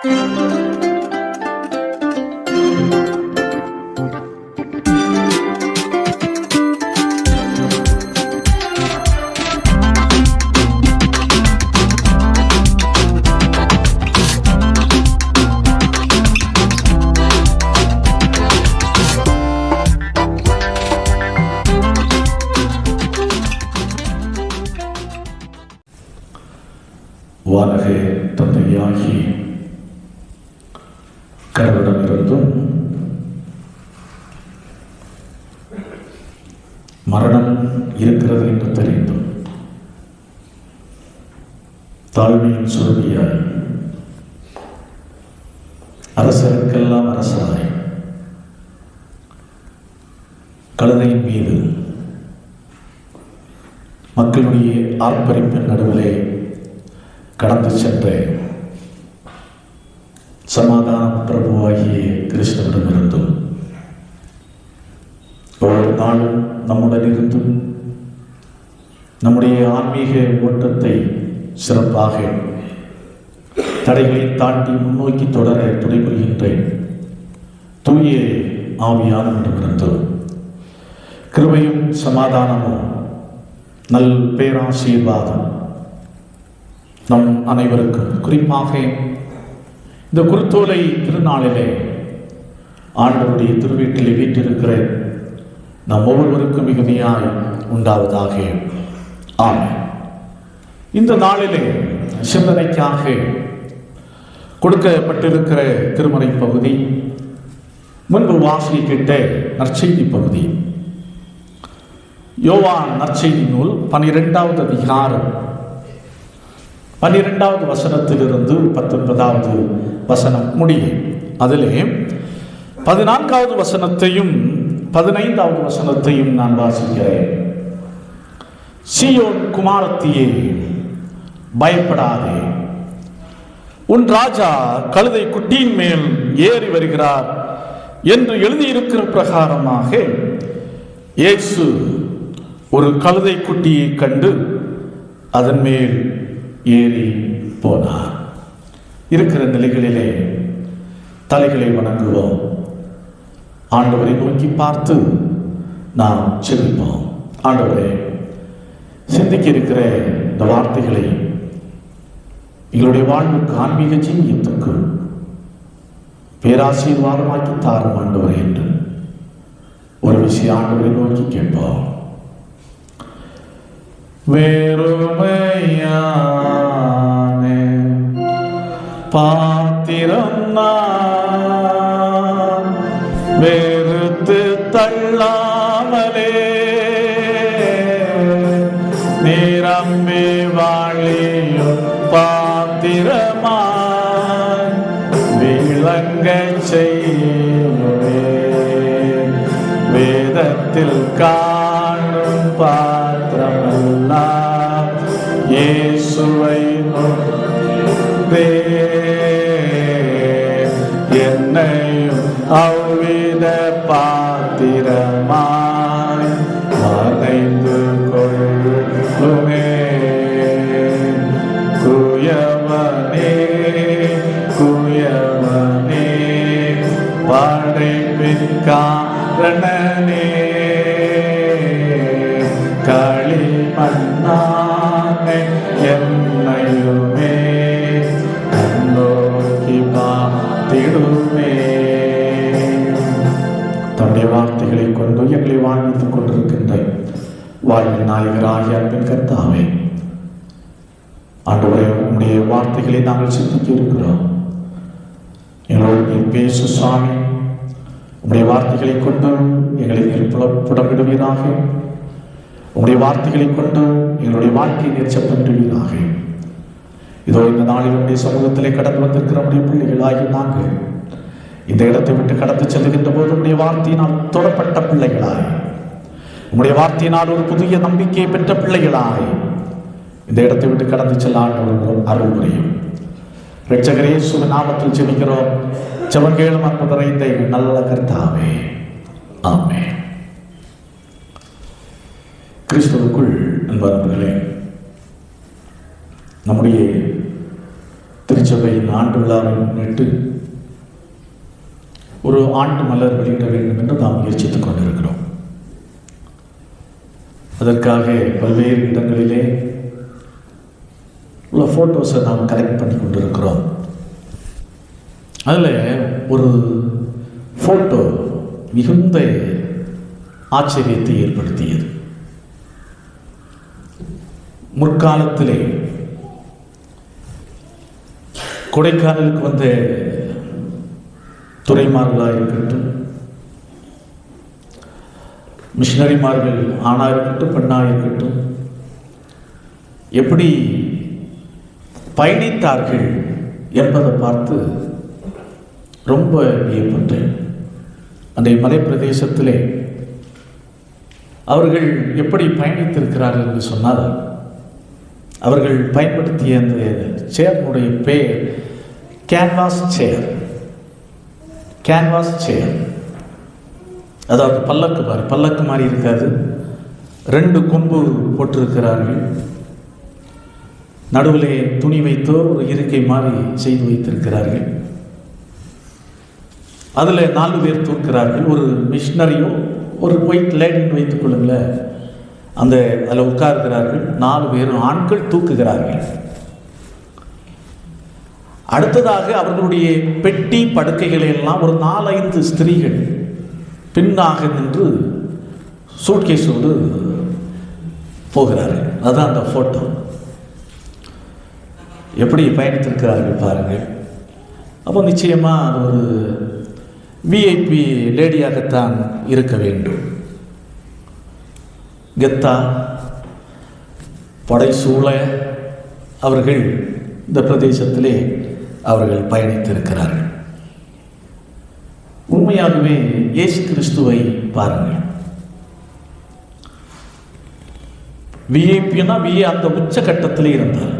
வானக தந்தையாகி கடவுளிடமிருந்தும் மரணம் இருக்கிறது என்று தெரிந்தும் தாழ்மையின் சுருதியாய் அரசருக்கெல்லாம் அரசராய் கழுதையின் மீது மக்களுடைய ஆர்ப்பரிப்பின் நடுவிலே கடந்து சென்ற சமாதான பிரபுவாகிய கிறிஸ்துவிடமிருந்தும் ஒவ்வொரு நாளும் நம்முடன் இருந்தும் நம்முடைய ஆன்மீக ஓட்டத்தை சிறப்பாக தடைகளை தாண்டி முன்னோக்கி தொடர துணை புரிகின்ற தூய ஆவியானவரிடமிருந்தும் கிருபையும் சமாதானமும் நல் பேராசீர்வாதம் நம் அனைவருக்கும், குறிப்பாக இந்த குருத்தோலை திருநாளிலே ஆண்டவருடைய திருவீட்டிலே வீட்டிருக்கிற நம் ஒவ்வொருவருக்கும் மிகுதியாய் உண்டாவதாக. ஆமென். இந்த நாளிலே சிந்தனைக்காக கொடுக்கப்பட்டிருக்கிற திருமறை பகுதி முன்பு வாசிக்கிட்ட நற்செய்தி பகுதி, யோவான் நற்செய்தி நூல் 12வது அதிகாரம் 12வது வசனத்திலிருந்து 19வது வசனம் முடியும். அதிலே 14வது வசனத்தையும் 15வது வசனத்தையும் நான் வாசிக்கிறேன். சீயோன் குமாரத்தியே, பயப்படாதே, உன் ராஜா கழுதை குட்டியின் மேல் ஏறி வருகிறார் என்று எழுதியிருக்கிற பிரகாரமாக இயேசு ஒரு கழுதை குட்டியை கண்டு அதன் மேல் ஏறி போனார். இருக்கிற நிலைகளிலே தலைகளை வணங்குவோம். ஆண்டவரை நோக்கி பார்த்து நாம் செபிப்போம். ஆண்டவரே, சிந்திக்க இருக்கிற இந்த வார்த்தைகளை எங்களுடைய வாழ்வுக்கு ஆன்மீக ஜீவியத்துக்கு பேராசீர்வாதமாக்கி தாரும் ஆண்டவரே என்று ஒரு விஷயம் ஆண்டவரை நோக்கி கேட்போம். வேறுமையா பாத்திரம் நான் வெறுத்து தள்ளாமலே நிரம்பி வாழியும் பாத்திரமாய் விளங்க செய்யுமே. வேதத்தில் காணும் பாத்திரமெல்லாம் இயேசுவை என்னையும் அவ்வித பாத்திரமாய் வரைந்து கொள்ளுமே. குயவனே குயவனே படைப்பின் காரணனே, களிமண்ணான என்னையுமே கண்ணோக்கி பார்த்திடுமே. தன்னுடைய வார்த்தைகளை கொண்டு எங்களை வாழ்வித்துக் கொண்டிருக்கின்ற வாழ்வின் நாயகராகிய அன்பின் கர்த்தாவே, ஆண்டவரே, உம்முடைய வார்த்தைகளை நாங்கள் சிந்திக்க இருக்கிறோம். எங்களோடு நீர் பேசு சுவாமி. உம்முடைய வார்த்தைகளை கொண்டு எங்களை நீர் புடமிடுவீராக. உம்முடைய வார்த்தைகளை கொண்டு எங்களுடைய வாழ்க்கையை நீர் செப்பற்றுவீராக. இதோ இந்த நாளில் உடைய சமூகத்திலே கடந்து வந்திருக்கிற நம்முடைய பிள்ளைகளாகி நாங்கள் இந்த இடத்தை விட்டு கடந்து செல்லுகின்ற போது உடைய வார்த்தையினால் தொடப்பட்ட பிள்ளைகளாய், உம்முடைய வார்த்தையினால் ஒரு புதிய நம்பிக்கையை பெற்ற பிள்ளைகளாய் இந்த இடத்தை விட்டு கடந்து செல்ல ஆண்டவர் அருள் புரியும். இரட்சகரே இயேசு நாமத்தில் ஜெபிக்கிறோம். ஜெபங்கேளும் அற்புதரை இந்த நல்ல கர்த்தாவே, ஆமென். கிறிஸ்துவுக்குள் அன்பார்ந்தவர்களே, நம்முடைய திருச்சபையின் ஆண்டு விழாவை முன்னிட்டு ஒரு ஆண்டு மலர் வெளியிட வேண்டும் என்று நாம் முயற்சித்துக் கொண்டிருக்கிறோம். அதற்காக பல்வேறு இடங்களிலே உள்ள ஃபோட்டோஸை நாம் கலெக்ட் பண்ணி கொண்டிருக்கிறோம். அதில் ஒரு ஃபோட்டோ மிகுந்த ஆச்சரியத்தை ஏற்படுத்தியது. முற்காலத்திலே கொடைக்கானலுக்கு வந்த துறைமார்களாக இருக்கட்டும், மிஷனரிமார்கள் ஆணாக இருக்கட்டும் பெண்ணாக இருக்கட்டும், எப்படி பயணித்தார்கள் என்பதை பார்த்து ரொம்ப வியப்பட்டேன். அன்றைய மலைப்பிரதேசத்திலே அவர்கள் எப்படி பயணித்திருக்கிறார்கள் என்று சொன்னால், அவர்கள் பயன்படுத்திய அந்த சேரினுடைய பெயர் கேன்வாஸ் சேர். கேன்வாஸ் சேர், அதாவது பல்லக்கு மாதிரி இருக்காது. 2 கொம்பு போட்டிருக்கிறார்கள். நடுவிலே துணி வைத்தோ ஒரு இருக்கை மாதிரி செய்து வைத்திருக்கிறார்கள். அதில் 4 பேர் தூக்கிறார்கள். ஒரு மிஷனரியோ ஒரு ஒயிட் லேடின்னு வைத்துக் கொள்ளுங்களேன், அதில் உட்கார்கிறார்கள். 4 பேரும் ஆண்கள் தூக்குகிறார்கள். அடுத்ததாக அவர்களுடைய பெட்டி படுக்கைகளை எல்லாம் ஒரு 4-5 ஸ்திரீகள் பின்னாக நின்று சூட்கேஸோடு போகிறார்கள். அதுதான் அந்த ஃபோட்டோ. எப்படி பயணித்திருக்கிறார்கள் பாருங்கள். அப்போ நிச்சயமாக அது ஒரு விஐபி லேடியாகத்தான் இருக்க வேண்டும். கெத்தா படைசூழ அவர்கள் இந்த பிரதேசத்திலே அவர்கள் பயணித்திருக்கிறார்கள். உண்மையாகவே இயேசு கிறிஸ்துவை பாருங்கள். விஐபினா அந்த உச்சகட்டத்திலே இருந்தார்.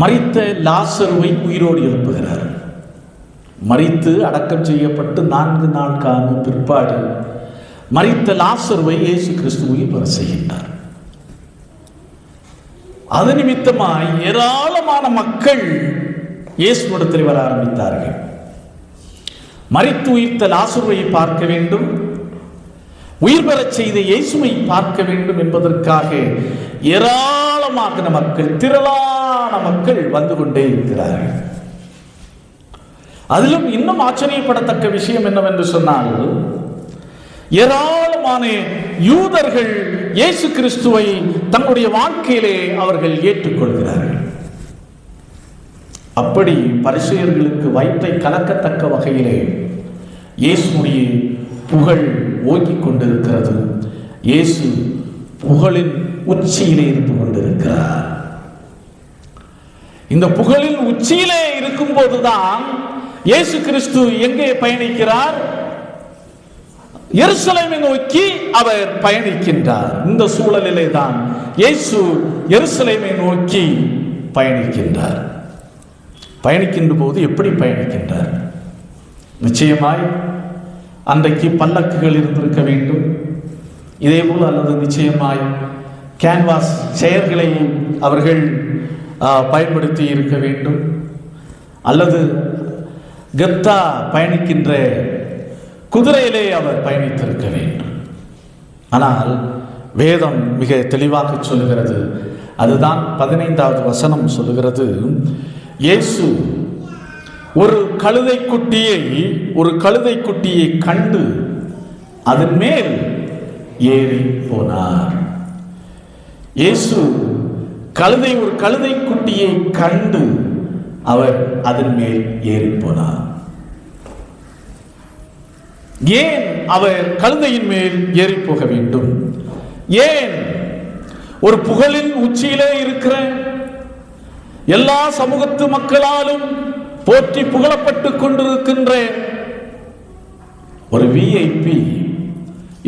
மரித்த லாசருவை உயிரோடு எழுப்புகிறார். மரித்து அடக்கம் செய்யப்பட்டு 4 நாள் காண பிற்பாடு மரித்த லாசருவை இயேசு கிறிஸ்து உயிர் பெற செய்கின்றார். அது நிமித்தமாய் ஏராளமான மக்கள் இயேசுவிடத்தில் வர ஆரம்பித்தார்கள். மரித்து உயிர்த்த லாசருவை பார்க்க வேண்டும், உயிர் பெறச் செய்த இயேசுவை பார்க்க வேண்டும் என்பதற்காக ஏராளமான மக்கள், திரளான மக்கள் வந்து கொண்டே இருக்கிறார்கள். அதிலும் இன்னும் ஆச்சரியப்படத்தக்க விஷயம் என்னவென்று சொன்னால், ஏராளமான யூதர்கள் இயேசு கிறிஸ்துவை தங்களுடைய வாழ்க்கையிலே அவர்கள் ஏற்றுக்கொள்கிறார்கள். அப்படி பரிசேயர்களுக்கு வயிற்றை கலக்கத்தக்க வகையிலே இயேசுடைய புகழ் ஓங்கிக் கொண்டிருக்கிறது. இயேசு புகழின் உச்சியிலே இருந்து கொண்டிருக்கிறார். இந்த புகழின் உச்சியிலே இருக்கும் போதுதான் இயேசு கிறிஸ்து எங்கே பயணிக்கிறார்? எருசலேமை நோக்கி அவர் பயணிக்கின்றார். இந்த சூழலிலே தான் இயேசு எருசலேமை நோக்கி பயணிக்கின்றார். பயணிக்கின்ற போது எப்படி பயணிக்கின்றார்? நிச்சயமாய் அன்றைக்கு பல்லக்குகள் இருந்திருக்க வேண்டும். இதேபோல் அல்லது நிச்சயமாய் கேன்வாஸ் செயல்களை அவர்கள் பயன்படுத்தி இருக்க வேண்டும். அல்லது கெத்தா பயணிக்கின்ற குதிரையிலே அவர் பயணித்திருக்க வேண்டும். ஆனால் வேதம் மிக தெளிவாக சொல்லுகிறது. அதுதான் 15வது வசனம் சொல்லுகிறது. இயேசு ஒரு கழுதை குட்டியை கண்டு அதன் மேல் ஏறி போனார். இயேசு ஒரு கழுதை குட்டியை கண்டு அவர் அதன் மேல் ஏறி போனார். ஏன் அவர் கழுதையின் மேல் ஏறி போக வேண்டும்? ஏன் ஒரு புகழின் உச்சியிலே இருக்கிற எல்லா சமூகத்து மக்களாலும் போற்றி புகழப்பட்டு கொண்டிருக்கின்ற ஒரு விஐபி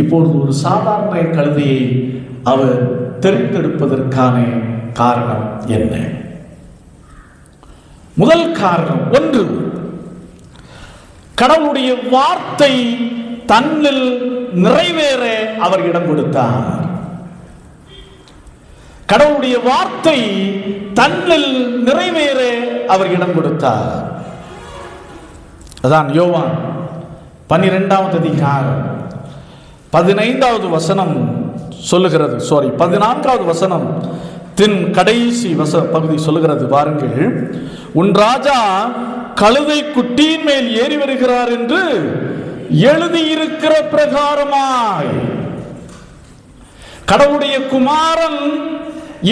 இப்பொழுது ஒரு சாதாரண கழுதையை அவர் தெரிந்தெடுப்பதற்கான காரணம் என்ன? முதல் காரணம், ஒன்று, கடவுளுடைய வார்த்தை தன்னில் நிறைவேற அவர் இடம் கொடுத்தார். கடவுளுடைய வார்த்தை தன்னில் நிறைவேற அவர் இடம் கொடுத்தார். அதான் யோவான் 12வது அதிகாரம் 15வது வசனம் சொல்லுகிறது. 14வது வசனம் கடைசி பகுதி சொல்லுகிறது. பாருங்கள், உன் ராஜா கழுதை குட்டியின் மேல் ஏறி வருகிறார் என்று எழுதியிருக்கிற பிரகாரமாய் கடவுளுடைய குமாரன்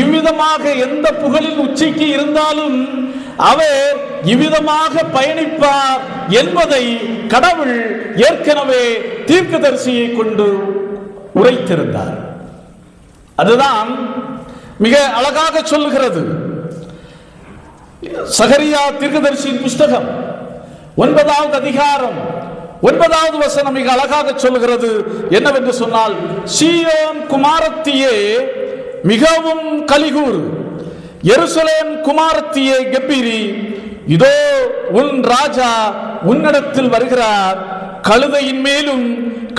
இவ்விதமாக எந்த புகழின் உச்சிக்கு இருந்தாலும் அவர் இவ்விதமாக பயணிப்பார் என்பதை கடவுள் ஏற்கனவே தீர்க்கதரிசியை கொண்டு உரைத்திருந்தார். அதுதான் மிக அழகாக சொல்லுகிறது. சகரியா தீர்க்கதரிசியின் புஸ்தகம் 9வது அதிகாரம் 9வது வசனம் மிக அழகாக சொல்லுகிறது. என்னவென்று சொன்னால், சீயோன் குமாரத்தியே மிகவும் கலிகூர், எருசலேம் குமாரத்தியே கெம்பீரி, இதோ உன் ராஜா உன்னிடத்தில் வருகிறார், கழுதையின் மேலும்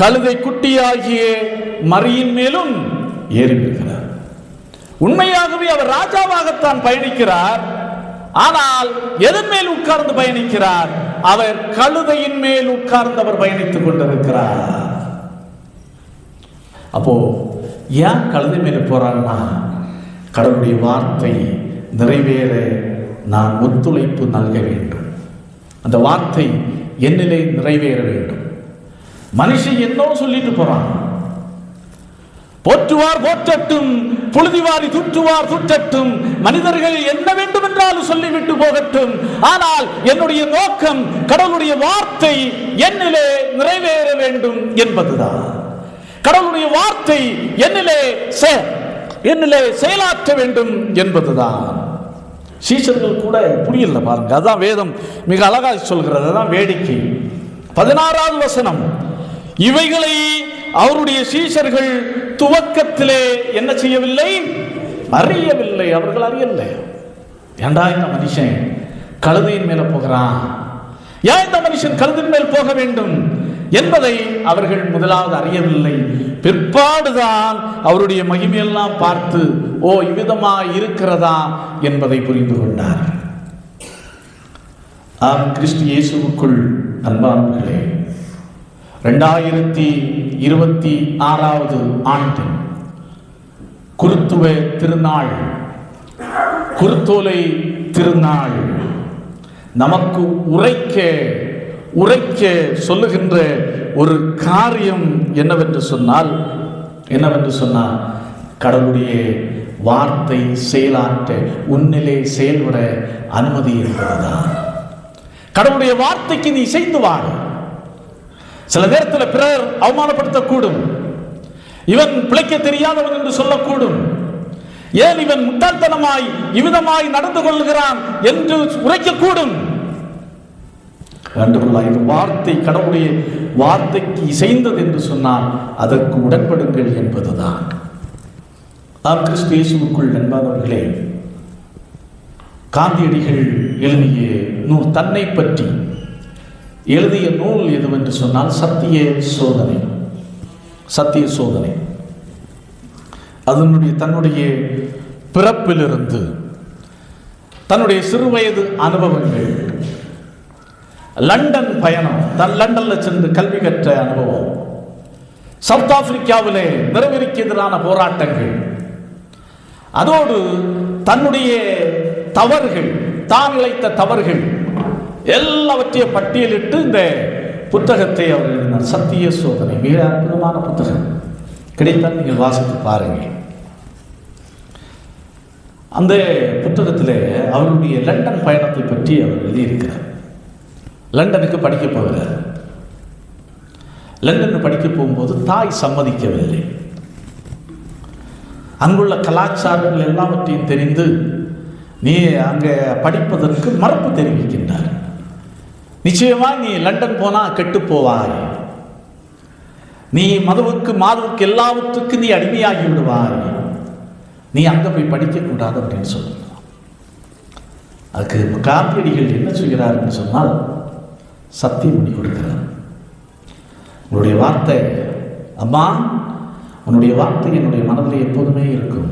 கழுதை குட்டியாகிய மரியின் மேலும் ஏறி வருகிறார். உண்மையாகவே அவர் ராஜாவாகத்தான் பயணிக்கிறார். ஆனால் எதன் மேல் உட்கார்ந்து பயணிக்கிறார்? அவர் கழுதையின் மேல் உட்கார்ந்து அவர் பயணித்துக் கொண்டிருக்கிறார். அப்போ ஏன் கழுதை மேல போறான்னா, கடவுளுடைய வார்த்தை நிறைவேற நான் ஒத்துழைப்பு நல்க வேண்டும். அந்த வார்த்தை என்னிலே நிறைவேற வேண்டும். மனுஷன் என்னோ சொல்லிட்டு போறான். போற்றுவார் போற்றட்டும், புழுதிவாரி துற்றுவார் துற்றட்டும், மனிதர்கள் என்ன வேண்டும் என்றாலும் சொல்லிவிட்டு போகட்டும். ஆனால் என்னுடைய நோக்கம் கடவுளுடைய வார்த்தை என்னிலே நிறைவேற வேண்டும் என்பதுதான். கடவுளுடைய வார்த்தை என்னிலே செயலாற்ற வேண்டும் என்பதுதான். சீஷர்கள் கூட புரியல பாருங்க. அதான் வேதம் மிக அழகாக சொல்கிறது. அதான் வேடிக்கை. 16வது வசனம், இவைகளை அவருடைய சீஷர்கள் துவக்கத்திலே என்ன செய்யவில்லை? அறியவில்லை. அவர்கள் அறியவில்லை. ஏண்டா இந்த மனுஷன் கழுதையின் மேல போகிறான், ஏன் இந்த மனுஷன் கழுதையின் மேல் போக வேண்டும் என்பதை அவர்கள் முதலாவது அறியவில்லை. பிற்பாடுதான் அவருடைய மகிமையெல்லாம் பார்த்து, ஓ இவ்விதமாய் இருக்கிறதா என்பதை புரிந்து கொண்டார். கிறிஸ்து இயேசுவுக்குள் அன்பானவர்களே, 2026வது ஆண்டு குருத்துவ திருநாள், குருத்தோலை திருநாள் நமக்கு உரைக்க சொல்லுகின்ற ஒரு காரியம் என்னவென்று சொன்னால் கடவுளுடைய வார்த்தை செயலாற்ற, உன்னிலே செயல்பட அனுமதி என்பதுதான். கடவுளுடைய வார்த்தைக்கு நீ இசைந்து வாழ. சில நேரத்தில் பிறர் அவமானப்படுத்தக்கூடும், இவன் பிழைக்க தெரியாதவன் என்று சொல்லக்கூடும், ஏன் இவன் முட்டாள்தனமாய் இவ்விதமாய் நடந்து கொள்கிறான் என்று உரைக்கக்கூடும். இது வார்த்தை கடவுளுடைய வார்த்தைக்கு இசைந்தது என்று சொன்னால் அதற்கு உடன்படுங்கள் என்பதுதான். கிறிஸ்து இயேசுவுக்குள் அன்பானவர்களே, காந்தியடிகள் எழுதிய நூல், தன்னை பற்றி எழுதிய நூல் எதுவென்று சொன்னால் சத்திய சோதனை. அதனுடைய தன்னுடைய பிறப்பிலிருந்து தன்னுடைய சிறுவயது அனுபவங்கள், லண்டன் பயணம், லண்டன்ல சென்று கல்வி கற்ற அனுபவம், சவுத் ஆப்பிரிக்காவிலே நிறவெறிக்கு எதிரான போராட்டங்கள், அதோடு தன்னுடைய தவறுகள், தான் இழைத்த தவறுகள் எல்லாவற்றையும் பட்டியலிட்டு இந்த புத்தகத்தை அவர் எழுதினார். சத்திய சோதனை மிக அற்புதமான புத்தகம். கிடைத்தால் நீங்கள் வாசித்து பாருங்கள். அந்த புத்தகத்தில் அவருடைய லண்டன் பயணத்தை பற்றி அவர் எழுதியிருக்கிறார். லண்டனுக்கு படிக்க போகிறார். லண்டனுக்கு படிக்க போகும்போது தாய் சம்மதிக்கவில்லை. அங்குள்ள கலாச்சாரங்கள் எல்லாவற்றையும் தெரிந்து நீ அங்கே படிப்பதற்கு மறுப்பு தெரிவிக்கின்றார். நிச்சயமா நீ லண்டன் போனா கெட்டு போவாய், நீ மதுவுக்கு மாதுவுக்கு எல்லாவற்றுக்கும் நீ அடிமையாகி விடுவாய், நீ அங்கே போய் படிக்கக்கூடாது அப்படின்னு சொல்லுங்க. அதுக்கு காந்தியடிகள் என்ன செய்கிறார்னு சொன்னால் சத்தியம் பண்ணி கொடுக்கிறார். உன்னுடைய வார்த்தை அம்மா, உன்னுடைய வார்த்தை என்னுடைய மனதில் எப்போதுமே இருக்கும்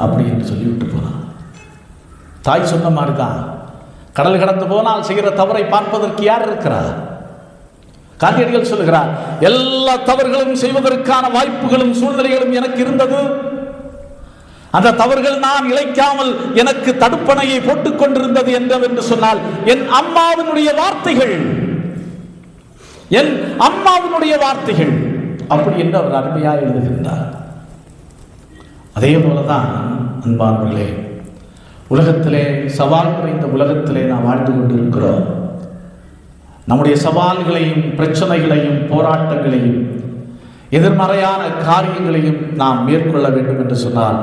அப்படி என்று சொல்லிவிட்டு போனான். தாய் சொன்ன மாதிரி தான், கடல் கடந்து போனால் செய்கிற தவறை பார்ப்பதற்கு யார் இருக்கிறார்? காந்தியடிகள் சொல்லுகிறார், எல்லா தவறுகளும் செய்வதற்கான வாய்ப்புகளும் சூழ்நிலைகளும் எனக்கு இருந்தது. அந்த தவறுகள் நான் இழைக்காமல் எனக்கு தடுப்பணையை போட்டுக் கொண்டிருந்தது என்று சொன்னால் என் அம்மாவினுடைய வார்த்தைகள், என் அம்மாவினுடைய வார்த்தைகள் அப்படி என்று அவர் அருமையாக எழுதுகின்றார். அதே போலதான் அன்பானவர்களே, உலகத்திலே சவால் நிறைந்த உலகத்திலே நாம் வாழ்ந்து கொண்டிருக்கிறோம். நம்முடைய சவால்களையும் பிரச்சனைகளையும் போராட்டங்களையும் எதிர்மறையான காரியங்களையும் நாம் மேற்கொள்ள வேண்டும் என்று சொன்னால்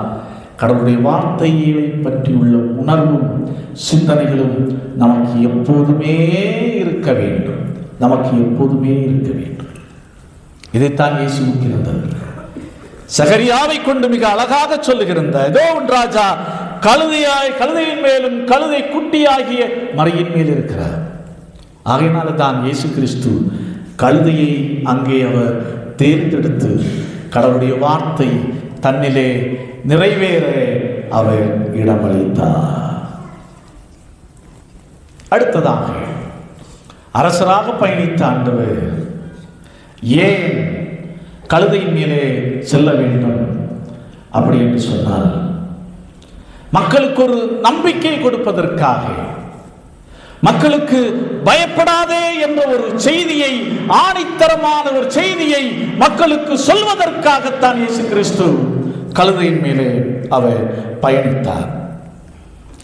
கடவுளுடைய வார்த்தையை பற்றியுள்ள உணர்வும் சிந்தனைகளும் நமக்கு எப்போதுமே இருக்க வேண்டும். நமக்கு எப்போதுமே இருக்க வேண்டும். இதைத்தான் இயேசுவுக்கு இருந்தது. சகரியாவை கொண்டு மிக அழகாக சொல்லுகின்ற, ஏதோ ஒன்று ராஜா கழுதையின் மேலும் கழுதை குட்டியாகிய மறையின் மேல் இருக்கிறார். ஆகையினால தான் இயேசு கிறிஸ்து கழுதையை அங்கே அவர் தேர்ந்தெடுத்து கடவுளுடைய வார்த்தை தன்னிலே நிறைவேற அவர் இடமளித்தார். அடுத்ததாக அரசராக பயணித்த ஆண்டவர் ஏன் கழுதையின் மேலே செல்ல வேண்டும் அப்படி என்று சொன்னால், மக்களுக்கு ஒரு நம்பிக்கை கொடுப்பதற்காக, மக்களுக்கு பயப்படாதே என்ற ஒரு செய்தியை, ஆணித்தரமான ஒரு செய்தியை மக்களுக்கு சொல்வதற்காகத்தான் இயேசு கிறிஸ்து கழுதையின் மேலே அவர் பயணித்தார்.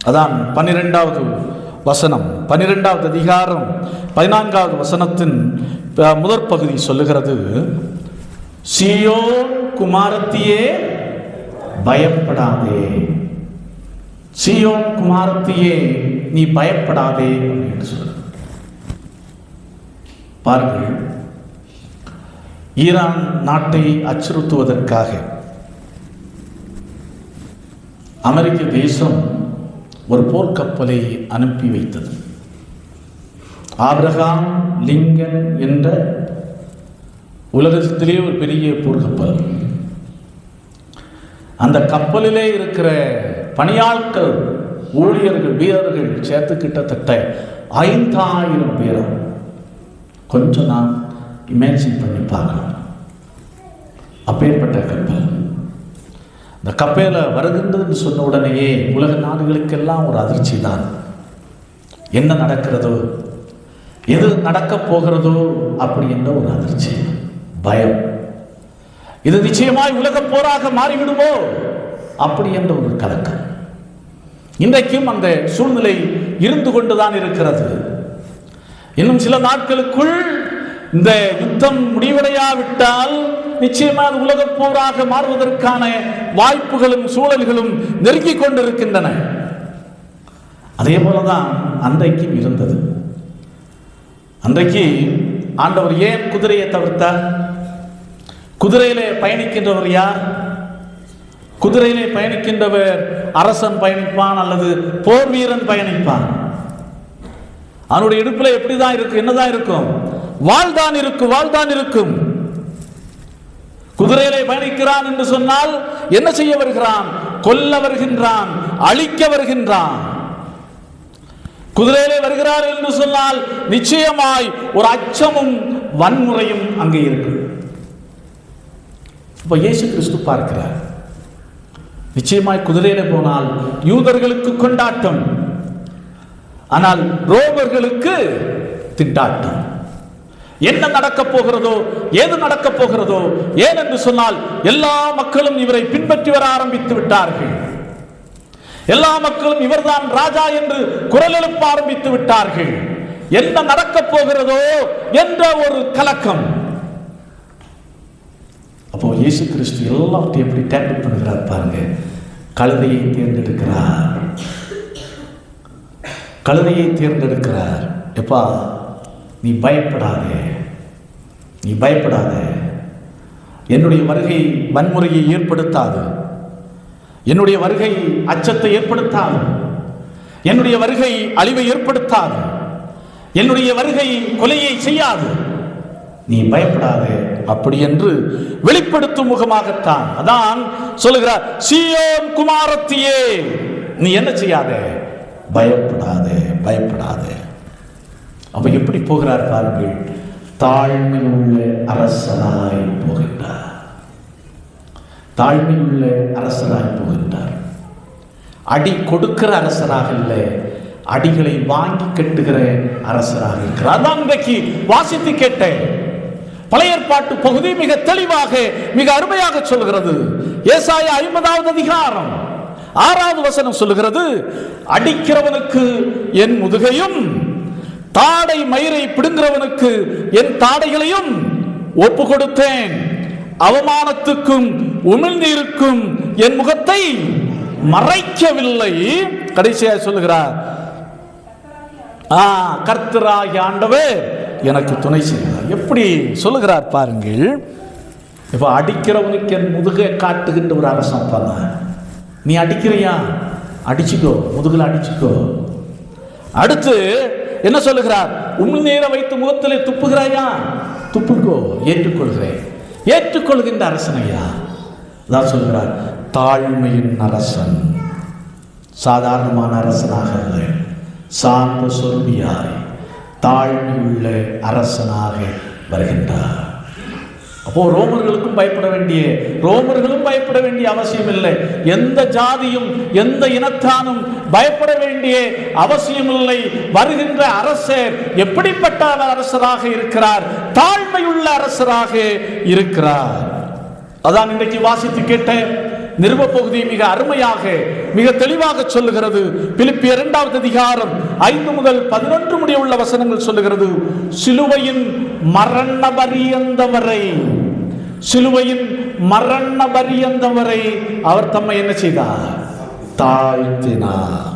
அதான் 12வது வசனம், 12வது அதிகாரம் 14வது வசனத்தின் முதற் பகுதி சொல்லுகிறது, சீயோன் குமாரத்தியே பயப்படாதே, சீயோன் குமாரத்தியே நீ பயப்படாதே என்று சொல்ற. பாருங்கள், ஈரான் நாட்டை அச்சுறுத்துவதற்காக அமெரிக்க தேசம் ஒரு போர்க்கப்பலை அனுப்பி வைத்தது. ஆபிரகாம் லிங்கன் என்ற உலகத்திலே ஒரு பெரிய போர்க்கப்பல். அந்த கப்பலிலே இருக்கிற பணியாட்கள், ஊழியர்கள், வீரர்கள் சேர்த்து கிட்டத்தட்ட 5000 பேர். கொஞ்சம் நாம் இமேஜின் பண்ணி பார்க்கலாம். அப்பேற்பட்ட கப்பல். இந்த கப்பலில் வருகின்றது சொன்ன உடனேயே உலக நாடுகளுக்கெல்லாம் ஒரு அதிர்ச்சி தான். என்ன நடக்கிறதோ, எது நடக்கப் போகிறதோ அப்படி என்ற ஒரு அதிர்ச்சி, பயம். இது நிச்சயமாய் உலக போராக மாறிவிடுமோ அப்படி என்ற ஒரு கலக்கம். இன்றைக்கும் அந்த சூழ்நிலை இருந்து கொண்டுதான் இருக்கிறது. இன்னும் சில நாட்களுக்குள் இந்த யுத்தம் முடிவடையாவிட்டால் நிச்சயமாக உலக போராக மாறுவதற்கான வாய்ப்புகளும் சூழல்களும் நெருங்கிக் கொண்டிருக்கின்றன. அதே போலதான் அன்றைக்கும் இருந்தது. அன்றைக்கு ஆண்டவர் ஏன் குதிரையை தவிர்த்தார்? குதிரையிலே பயணிக்கின்றவர் யார்? குதிரையிலே பயணிக்கின்றவர் அரசன் பயணிப்பான் அல்லது போர் வீரன் பயணிப்பான். அவனுடைய இடுப்புல எப்படிதான் இருக்கு? என்னதான் இருக்கும்? வாழ்தான் இருக்கும், வாழ்தான் இருக்கும். குதிரையிலே பயணிக்கிறான் என்று சொன்னால் என்ன செய்ய வருகிறான்? கொல்ல வருகின்றான், அழிக்க வருகின்றான். குதிரையிலே வருகிறார் என்று சொன்னால் நிச்சயமாய் ஒரு அச்சமும் வன்முறையும் அங்கே இருக்கு. இப்ப இயேசு கிறிஸ்து பார்க்கிறார். நிச்சயமாய் குதிரையில போனால் யூதர்களுக்கு கொண்டாட்டம், ஆனால் ரோமர்களுக்கு திண்டாட்டம். என்ன நடக்கப் போகிறதோ, ஏது நடக்கப் போகிறதோ, ஏன் என்று சொன்னால் எல்லா மக்களும் இவரை பின்பற்றி வர ஆரம்பித்து விட்டார்கள். எல்லா மக்களும் இவர்தான் ராஜா என்று குரல் எழுப்ப ஆரம்பித்து விட்டார்கள். என்ன நடக்கப் போகிறதோ என்ற ஒரு கலக்கம். அப்போ இயேசு கிறிஸ்து எல்லாத்தையும் எப்படி டேக்கிள் பண்ணுகிறார் பாருங்க. கழுதையை தேர்ந்தெடுக்கிறார், கழுதையை தேர்ந்தெடுக்கிறார். எப்பா, நீ பயப்படாதே, நீ பயப்படாதே. என்னுடைய வருகை வன்முறையை ஏற்படுத்தாது, என்னுடைய வருகை அச்சத்தை ஏற்படுத்தாது, என்னுடைய வருகை அழிவை ஏற்படுத்தாது, என்னுடைய வருகை கொலையை செய்யாது. நீ பயப்படாதே அப்படி என்று வெளிப்படுத்தும் முகமாகத்தான். அதான் சொல்லுகிறார், சீயோன் குமாரத்தியே நீ என்ன செய்யாதே, பயப்படாதே, பயப்படாதே. அப்ப எப்படி போகிறார் பாருங்கள், தாழ்மையுள்ள அரசனாய் போகின்றார். தாழ்மையுள்ள அரசனாய் போகின்றார். அடி கொடுக்கிற அரசராக இல்லை, அடிகளை வாங்கி கட்டுகிற அரசராக இருக்கிறார். நான் இன்றைக்கு வாசித்து கேட்டேன். பழைய ஏற்பாட்டு பகுதி மிக தெளிவாக மிக அருமையாக சொல்கிறது. ஏசாயா 50வது அதிகாரம் 6வது வசனம் சொல்லுகிறது, அடிக்கிறவனுக்கு என் முதுகையும் தாடை மயிரை பிடுங்கிறவனுக்கு என் தாடைகளையும் ஒப்பு கொடுத்தேன், அவமானத்துக்கும் உமிழ்நீருக்கும் என் முகத்தை மறைக்கவில்லை. கடைசியாக சொல்லுகிறார், கர்த்தராகிய ஆண்டவர் எனக்கு துணை செய்கிறார். எப்படி சொல்லுகிறார் பாருங்கள். இப்ப அடிக்கிறவனுக்கு என் முதுகை காட்டுகின்ற ஒரு அரசன் பண்ண, நீ அடிக்கிறியா, அடிச்சுக்கோ, முதுகில் அடிச்சுக்கோ. அடுத்து என்ன சொல்லுகிறார், உமிழ்நீரை வைத்து முகத்திலே துப்புகிறாயா, துப்புக்கோ, ஏற்றுக்கொள்கிறேன். ஏற்றுக்கொள்கின்ற அரசனையா தான் சொல்கிறார், தாழ்மையின் அரசன். சாதாரணமான அரசனாக இல்லை, சாந்த சொர்பியாய் தாழ்மையுள்ள அரசனாக வருகின்றார். அப்போ ரோமர்களுக்கும் பயப்பட வேண்டிய அவசியம் இல்லை. எந்த ஜாதியும் எந்த இனத்தானும் பயப்பட வேண்டிய அவசியம் இல்லை. வருகின்ற அரசர் எப்படிப்பட்ட அரசராக இருக்கிறார், தாழ்மையுள்ள அரசராக இருக்கிறார். அதான் இன்றைக்கு வாசித்து கேட்ட நிருப பகுதி மிக அருமையாக மிக தெளிவாக சொல்லுகிறது. பிலிப்பியர் 2வது அதிகாரம் 5 முதல் 11 முடிய உள்ள வசனங்கள் சொல்லுகிறது, சிலுவையின் மரண பரியந்தவரை, சிலுவையின் மரண பரியந்தவரை அவர் தம்மை என்ன செய்தார், தாழ்த்தினார்.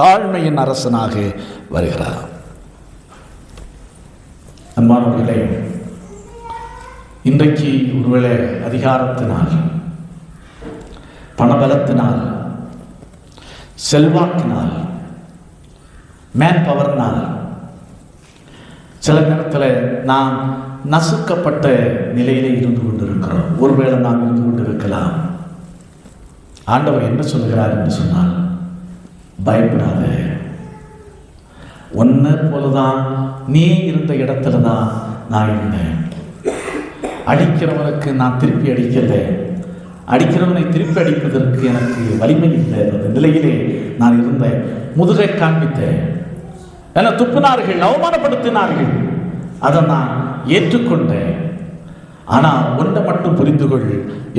தாழ்மையின் அரசனாக வருகிறார். அன்பானவர்களே, இன்றைக்கு ஒருவேளை அதிகாரத்தினால், பணபலத்தினால், செல்வாக்கினால், மேன் பவர்னால் சில நேரத்தில் நாம் நசுக்கப்பட்ட நிலையிலே இருந்து கொண்டிருக்கிறோம். ஒருவேளை நாம் இருந்து கொண்டிருக்கலாம். ஆண்டவர் என்ன சொல்கிறார் என்று சொன்னால், பயப்படாத, ஒன்ன போலதான் நீ இருந்த இடத்துல தான் நான் இருந்தேன். அடிக்கிறவனுக்கு நான் திருப்பி அடிக்கல, அடிக்கிறவனை திருப்பி அடிப்பதற்கு எனக்கு வலிமை இல்லை. அந்த நிலையிலே நான் இருந்தேன். முதுகை காண்பித்தேன், என்னை துப்பினார்கள், அவமானப்படுத்தினார்கள், அதை நான் ஏற்றுக்கொண்டேன். ஆனால் ஒன்றை மட்டும் புரிந்து கொள்,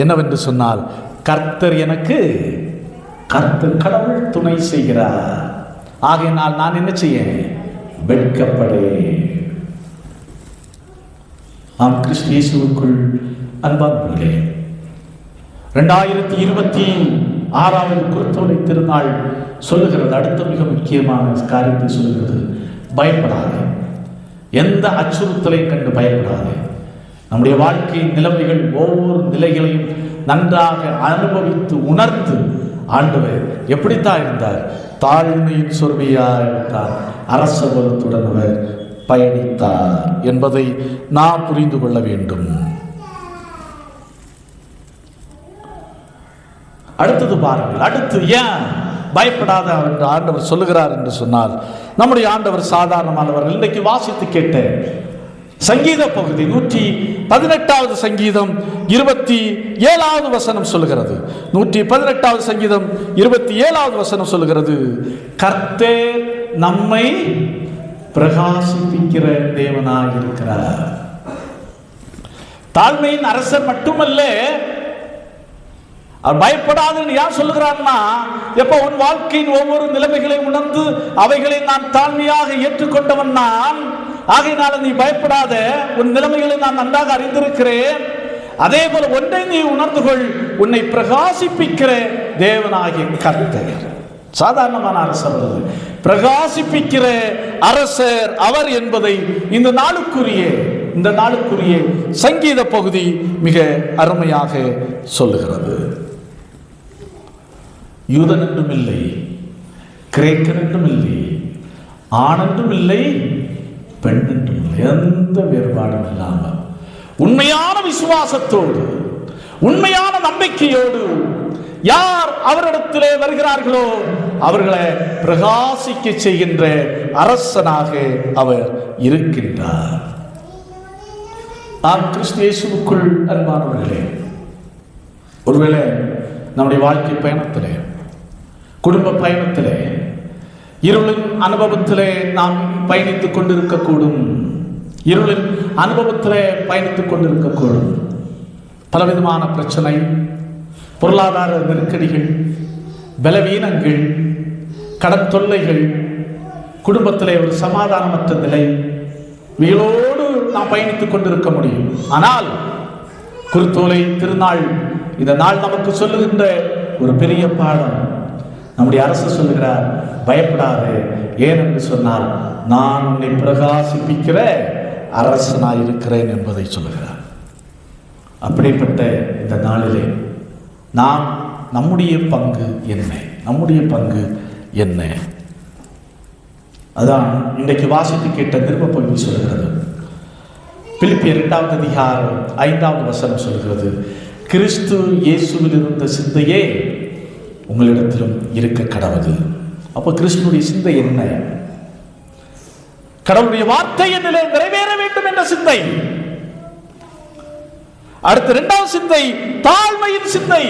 என்னவென்று சொன்னால், கர்த்தர் எனக்கு, கர்த்தர் கடவுள் துணை செய்கிறார். ஆகையினால் நான் என்ன செய்ய, வெட்கப்படேன். நாம் கிறிஸ்து இயேசுவுக்குள் அன்பானவர்களே, 2026வது குருத்தோலை திருநாள் சொல்லுகிறது. அடுத்த மிக முக்கியமான காரியத்தை சொல்லுகிறது, பயப்படாது. எந்த அச்சுறுத்தலையும் கண்டு பயப்படாது. நம்முடைய வாழ்க்கை நிலைமைகள் ஒவ்வொரு நிலைகளையும் நன்றாக அனுபவித்து உணர்ந்து ஆண்டவர் எப்படித்தான் இருந்தார், தாழ்மையின் சொர்பியாய் இருந்தார், அரச பலத்துடன் அவர் பயணித்தார் என்பதை நாம் புரிந்து கொள்ள வேண்டும். அடுத்தது பாருங்கள், அடுத்து ஏன் பயப்படாத என்று ஆண்டவர் சொல்லுகிறார் என்று சொன்னால், நம்முடைய ஆண்டவர் சாதாரணமானவர்கள். இன்றைக்கு வாசித்து கேட்ட சங்கீத பகுதி 118வது சங்கீதம் 27வது வசனம் சொல்லுகிறது. 118வது சங்கீதம் 27வது வசனம் சொல்லுகிறது, கர்த்தர் நம்மை பிரகாசிப்பிக்கிற தேவனாக இருக்கிறார். தாழ்மையின் அரசர் மட்டுமல்ல, அவர் பயப்படாதுன்னு யார் சொல்லுகிறார்னா, எப்ப உன் வாழ்க்கையின் ஒவ்வொரு நிலைமைகளை உணர்ந்து அவைகளை நான் தாழ்மையாக ஏற்றுக்கொண்டவன் நான், ஆகையினால நீ பயப்படாத, உன் நிலைமைகளை நான் நன்றாக அறிந்திருக்கிறேன். அதே போல ஒன்றை நீ உணர்ந்து கொள், உன்னை பிரகாசிப்பிக்கிற தேவனாகிய கர்த்தர். சாதாரணமான அரசர், பிரகாசிப்பிக்கிற அரசர் அவர் என்பதை இந்த நாளுக்குரிய சங்கீத பகுதி மிக அருமையாக சொல்லுகிறது. யூதன் என்றும் இல்லை, கிரேக்கன் என்றும் இல்லை, ஆண் என்றும் இல்லை, பெண் என்றும் இல்லை, எந்த வேறுபாடும் இல்லாமல் உண்மையான விசுவாசத்தோடு, உண்மையான நம்பிக்கையோடு யார் அவரிடத்திலே வருகிறார்களோ அவர்களை பிரகாசிக்க செய்கின்ற அரசனாக அவர் இருக்கின்றார். நாம் கிறிஸ்து இயேசுவுக்குள் அன்பானவர்களே, ஒருவேளை நம்முடைய வாழ்க்கை பயணத்திலே, குடும்ப பயணத்திலே, இருளின் அனுபவத்திலே நாம் பயணித்துக் கொண்டிருக்கக்கூடும். இருளின் அனுபவத்திலே பயணித்துக் கொண்டிருக்கக்கூடும். பலவிதமான பிரச்சனை, பொருளாதார நெருக்கடிகள், பலவீனங்கள், கடன் தொல்லைகள், குடும்பத்திலே ஒரு சமாதானமற்ற நிலை, இவைகளோடு நாம் பயணித்துக் கொண்டிருக்க முடியும். ஆனால் குருத்தோலை திருநாள் இந்த நாள் நமக்கு சொல்லுகின்ற ஒரு பெரிய பாடம். நம்முடைய அரசு சொல்லுகிறார், பயப்படாது, ஏனென்று சொன்னால் நான் உன்னை பிரகாசிப்பிக்கிற அரசனாயிருக்கிறேன் என்பதை சொல்லுகிறார். அப்படிப்பட்ட இந்த நாளிலே நாம் நம்முடைய பங்கு என்ன? நம்முடைய பங்கு என்ன? அதான் இன்றைக்கு வாசித்து கேட்ட நிருப பகுதி சொல்கிறது. பிலிப்பியர் 2வது அதிகாரம் 5வது வசனம் சொல்கிறது, கிறிஸ்து இயேசுவில் இருந்த சிந்தையே உங்களிடத்திலும் இருக்க கடவுது. அப்போ கிறிஸ்துடைய சிந்தை என்ன? கடவுளுடைய வார்த்தை என்னிலே நிறைவேற வேண்டும் என்ற சிந்தை. அடுத்த 2வது சிந்தை தாழ்மையின் சிந்தை.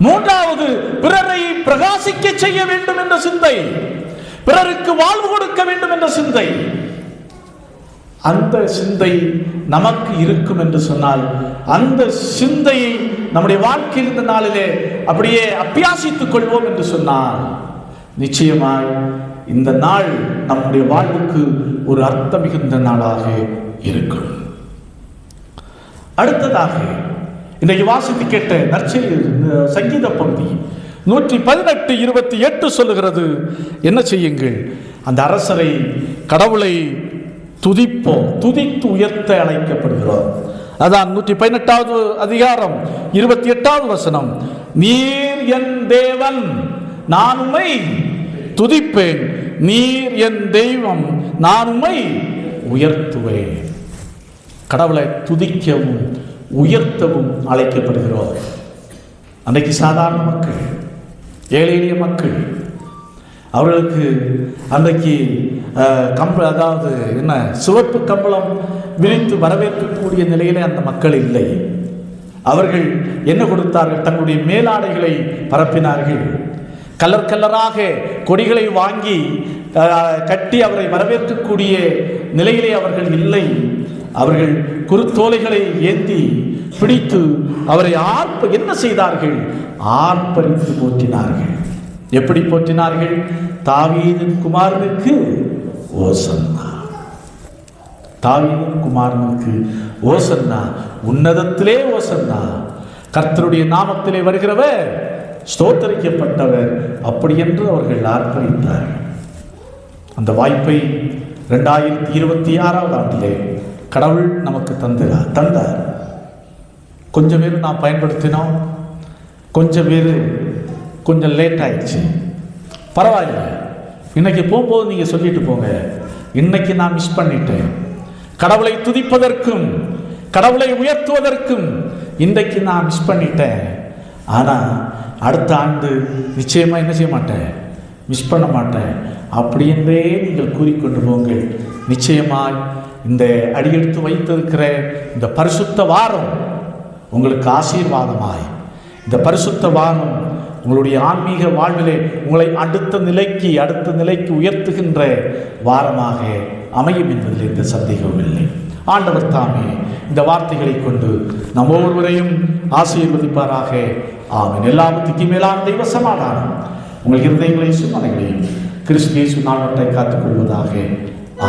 3வது பிறரை பிரகாசிக்க செய்ய வேண்டும் என்ற சிந்தை, பிறருக்கு வாழ்வு கொடுக்க வேண்டும் என்ற சிந்தை. அந்த சிந்தை நமக்கு இருக்கும் என்று சொன்னால், அந்த சிந்தையை நம்முடைய வாழ்க்கையில் இந்த நாளிலே அப்படியே அபியாசித்துக் கொள்வோம் என்று சொன்னால், நிச்சயமாய் இந்த நாள் நம்முடைய வாழ்வுக்கு ஒரு அர்த்தம் மிகுந்த நாளாக இருக்கும். அடுத்ததாக இன்றைக்கு வாசித்து கேட்ட நற்செய்தி சங்கீத பகுதி 118:28 சொல்லுகிறது, என்ன செய்யுங்கள்? அந்த அரசரை, கடவுளை துதிப்போம், துதித்து உயர்த்த அழைக்கப்படுகிறோம். அதான் 118வது அதிகாரம் 28வது வசனம், நீர் என் தேவன், நான் உம்மை துதிப்பேன், நீர் என் தெய்வம், நான் உம்மை உயர்த்துவேன். கடவுளை துதிக்கவும் உயர்த்தவும் அழைக்கப்படுகிறோம். அன்றைக்கு சாதாரண மக்கள், ஏழை எளிய மக்கள், அவர்களுக்கு அன்றைக்கு அதாவது என்ன, சிவப்பு கம்பளம் விரித்து வரவேற்கக்கூடிய நிலையிலே அந்த மக்கள் இல்லை. அவர்கள் என்ன கொடுத்தார்கள்? தங்களுடைய மேலாடைகளை பரப்பினார்கள். கலர் கலராக கொடிகளை வாங்கி கட்டி அவரை வரவேற்கக்கூடிய நிலையிலே அவர்கள் இல்லை. அவர்கள் குருத்தோலைகளை ஏந்தி பிடித்து அவரை என்ன செய்தார்கள்? ஆர்ப்பரித்து போற்றினார்கள். எப்படி போற்றினார்கள்? தாவீதின் குமாரனுக்கு ஓசன்னா, தாவீதின் குமாரனுக்கு ஓசன்னா, உன்னதத்திலே ஓசன்னா, கர்த்தருடைய நாமத்திலே வருகிறவர் ஸ்தோத்தரிக்கப்பட்டவர், அப்படி என்று அவர்கள் ஆர்ப்பரித்தார்கள். அந்த வாய்ப்பை 2026வது ஆண்டிலே கடவுள் நமக்கு தந்தார். கொஞ்சம் பேர் நாம் பயன்படுத்தினோம், கொஞ்சம் பேர் கொஞ்சம் லேட் ஆயிடுச்சு. பரவாயில்ல, இன்னைக்கு போகும்போது நீங்கள் சொல்லிட்டு போங்க, இன்னைக்கு நான் மிஸ் பண்ணிட்டேன். கடவுளை துதிப்பதற்கும் கடவுளை உயர்த்துவதற்கும் இன்றைக்கு நான் மிஸ் பண்ணிட்டேன். ஆனால் அடுத்த ஆண்டு நிச்சயமாக என்ன செய்ய மாட்டேன், மிஸ் பண்ண மாட்டேன். அப்படி என்றே நீங்கள் கூறிக்கொண்டு போங்கள். நிச்சயமாய் இந்த அடியெடுத்து வைத்திருக்கிற இந்த பரிசுத்த வாரம் உங்களுக்கு ஆசீர்வாதமாய், இந்த பரிசுத்த வாரம் உங்களுடைய ஆன்மீக வாழ்விலே உங்களை அடுத்த நிலைக்கு உயர்த்துகின்ற வாரமாக அமையும் என்பதில் எந்த சந்தேகமும் இல்லை. ஆண்டவர் தாமே இந்த வார்த்தைகளை கொண்டு நம் ஒவ்வொருவரையும் ஆசீர்வதிப்பாராக. ஆமென். எல்லாவற்றுக்கும் மேலான தெய்வ சமாதானம் உங்கள் இருதயங்களையும் மனங்களையும் கிறிஸ்து இயேசு நாமத்தை காத்துக் கொள்வதாக.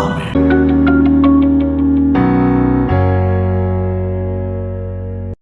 ஆமென்.